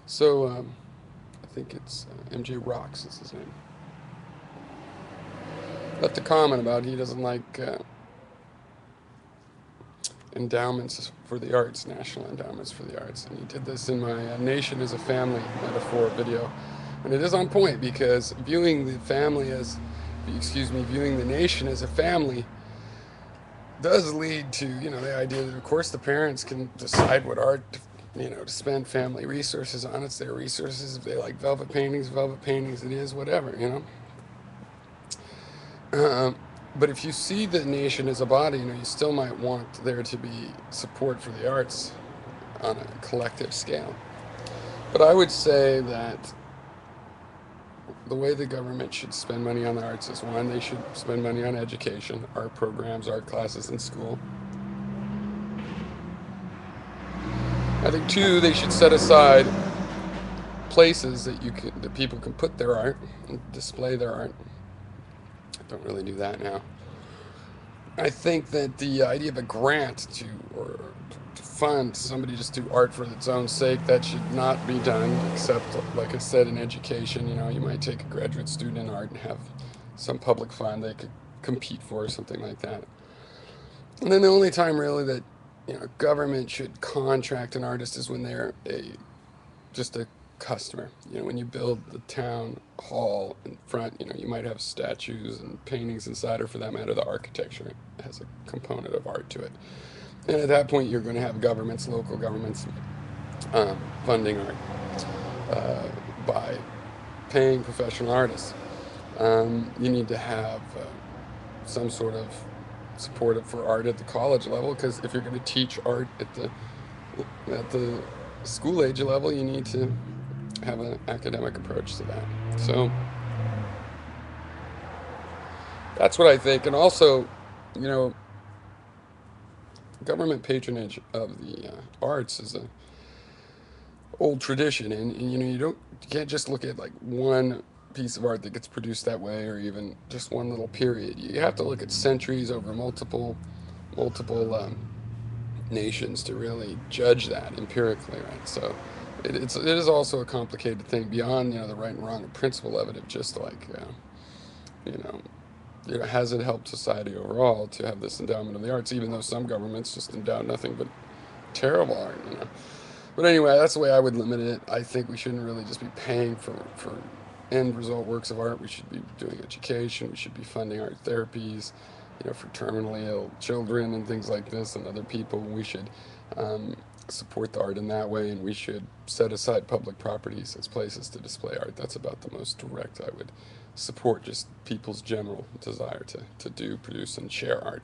So I think it's MJ Rocks is his name. Left a comment about he doesn't like endowments for the arts, national endowments for the arts, and he did this in my "Nation as a Family" metaphor video, and it is on point because viewing the family as, excuse me, viewing the nation as a family does lead to the idea that of course the parents can decide what art to spend family resources on. It's their resources. If they like velvet paintings, it is whatever. Um, but if you see the nation as a body, you still might want there to be support for the arts on a collective scale. But I would say that the way the government should spend money on the arts is, one, they should spend money on education, art programs, art classes in school. I think, two, they should set aside places that people can put their art and display their art. I don't really do that now. I think that the idea of a grant to fund somebody just do art for its own sake, that should not be done. Except, like I said, in education, you might take a graduate student in art and have some public fund they could compete for or something like that. And then the only time really that government should contract an artist is when they're a just a customer. When you build the town hall in front, you might have statues and paintings inside, or for that matter, the architecture has a component of art to it. And at that point, you're going to have governments, local governments, funding art by paying professional artists. You need to have some sort of support for art at the college level, because if you're going to teach art at the school age level, you need to have an academic approach to that. So that's what I think. And also, you know, government patronage of the arts is a old tradition, and you can't just look at like one piece of art that gets produced that way, or even just one little period. You have to look at centuries over multiple nations to really judge that empirically, right? So it is also a complicated thing beyond the right and wrong and principle of it. Of just like you know has it helped society overall to have this endowment of the arts, even though some governments just endow nothing but terrible art. But anyway, that's the way I would limit it. I think we shouldn't really just be paying for end result works of art. We should be doing education. We should be funding art therapies, for terminally ill children and things like this and other people. We should um, support the art in that way, and we should set aside public properties as places to display art. That's about the most direct I would support just people's general desire to do, produce, and share art.